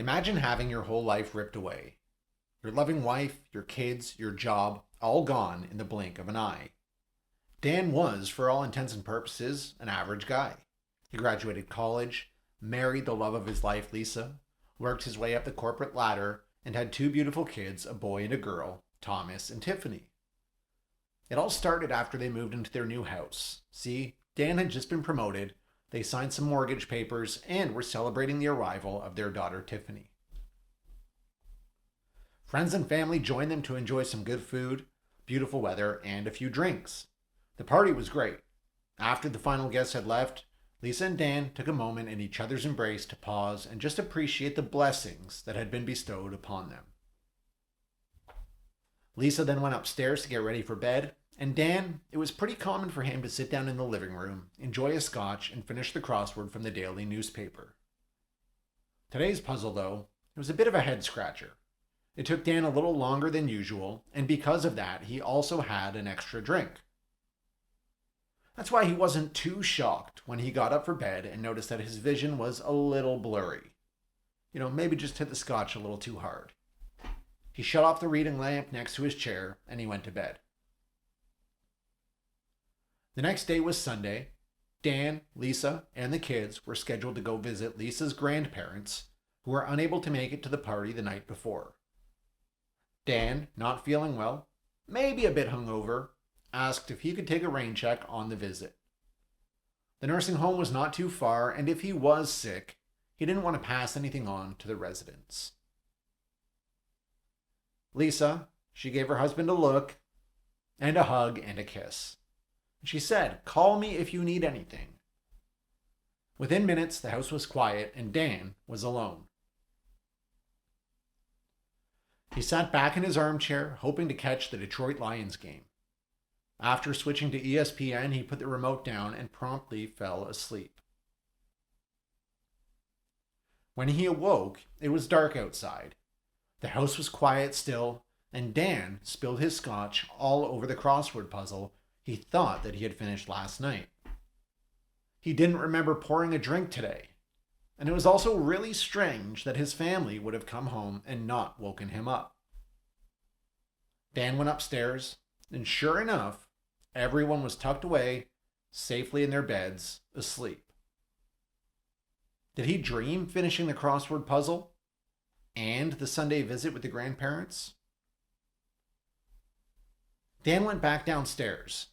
Imagine having your whole life ripped away. Your loving wife, your kids, your job, all gone in the blink of an eye. Dan was, for all intents and purposes, an average guy. He graduated college, married the love of his life, Lisa, worked his way up the corporate ladder, and had two beautiful kids, a boy and a girl, Thomas and Tiffany. It all started after they moved into their new house. See, Dan had just been promoted, they signed some mortgage papers, and were celebrating the arrival of their daughter, Tiffany. Friends and family joined them to enjoy some good food, beautiful weather, and a few drinks. The party was great. After the final guests had left, Lisa and Dan took a moment in each other's embrace to pause and just appreciate the blessings that had been bestowed upon them. Lisa then went upstairs to get ready for bed, and Dan, it was pretty common for him to sit down in the living room, enjoy a scotch, and finish the crossword from the daily newspaper. Today's puzzle, though, it was a bit of a head scratcher. It took Dan a little longer than usual, and because of that, he also had an extra drink. That's why he wasn't too shocked when he got up for bed and noticed that his vision was a little blurry. Maybe just hit the scotch a little too hard. He shut off the reading lamp next to his chair and he went to bed. The next day was Sunday. Dan, Lisa, and the kids were scheduled to go visit Lisa's grandparents, who were unable to make it to the party the night before. Dan, not feeling well, maybe a bit hungover, asked if he could take a rain check on the visit. The nursing home was not too far, and if he was sick, he didn't want to pass anything on to the residents. Lisa, she gave her husband a look, and a hug, and a kiss. She said, "Call me if you need anything." Within minutes, the house was quiet, and Dan was alone. He sat back in his armchair, hoping to catch the Detroit Lions game. After switching to ESPN, he put the remote down and promptly fell asleep. When he awoke, it was dark outside. The house was quiet still, and Dan spilled his scotch all over the crossword puzzle he thought that he had finished last night. He didn't remember pouring a drink today, and it was also really strange that his family would have come home and not woken him up. Dan went upstairs, and sure enough, everyone was tucked away, safely in their beds, asleep. Did he dream finishing the crossword puzzle and the Sunday visit with the grandparents? Dan went back downstairs,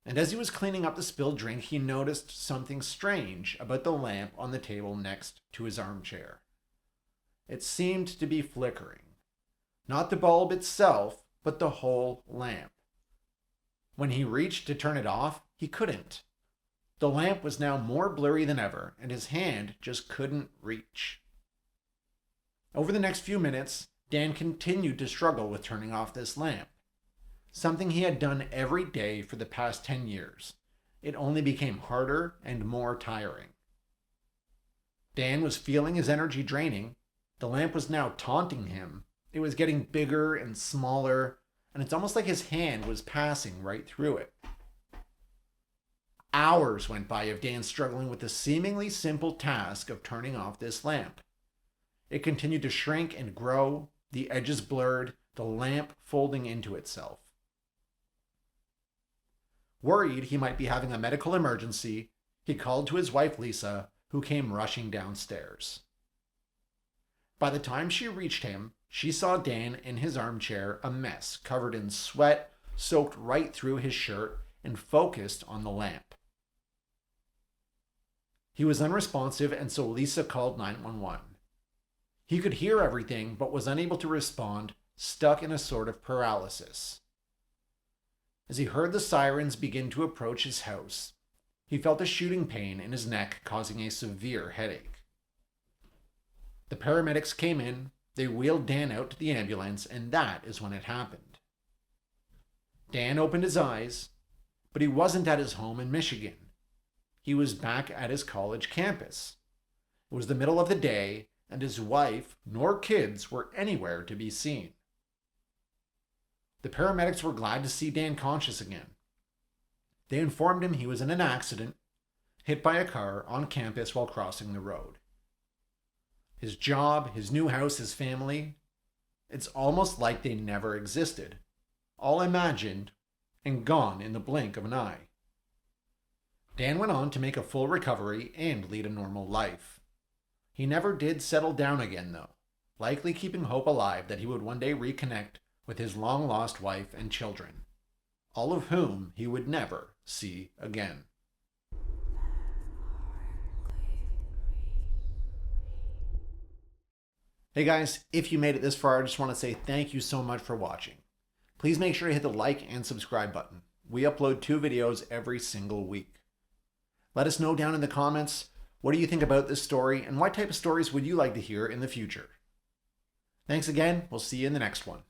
and as he was cleaning up the spilled drink, he noticed something strange about the lamp on the table next to his armchair. It seemed to be flickering. Not the bulb itself, but the whole lamp. When he reached to turn it off, he couldn't. The lamp was now more blurry than ever, and his hand just couldn't reach. Over the next few minutes, Dan continued to struggle with turning off this lamp. Something he had done every day for the past 10 years. It only became harder and more tiring. Dan was feeling his energy draining. The lamp was now taunting him. It was getting bigger and smaller, and it's almost like his hand was passing right through it. Hours went by of Dan struggling with the seemingly simple task of turning off this lamp. It continued to shrink and grow, the edges blurred, the lamp folding into itself. Worried he might be having a medical emergency, he called to his wife Lisa, who came rushing downstairs. By the time she reached him, she saw Dan in his armchair, a mess, covered in sweat, soaked right through his shirt, and focused on the lamp. He was unresponsive, and so Lisa called 911. He could hear everything, but was unable to respond, stuck in a sort of paralysis. As he heard the sirens begin to approach his house, he felt a shooting pain in his neck, causing a severe headache. The paramedics came in, they wheeled Dan out to the ambulance, and that is when it happened. Dan opened his eyes, but he wasn't at his home in Michigan. He was back at his college campus. It was the middle of the day, and his wife nor kids were anywhere to be seen. The paramedics were glad to see Dan conscious again. They informed him he was in an accident, hit by a car on campus while crossing the road. his job, his new house, his family. It's almost like they never existed, all imagined and gone in the blink of an eye. Dan went on to make a full recovery and lead a normal life. He never did settle down again, though, likely keeping hope alive that he would one day reconnect with his long-lost wife and children, all of whom he would never see again. Hey guys, if you made it this far, I just want to say thank you so much for watching. Please make sure to hit the like and subscribe button. We upload 2 videos every single week. Let us know down in the comments, what do you think about this story and what type of stories would you like to hear in the future? Thanks again. We'll see you in the next one.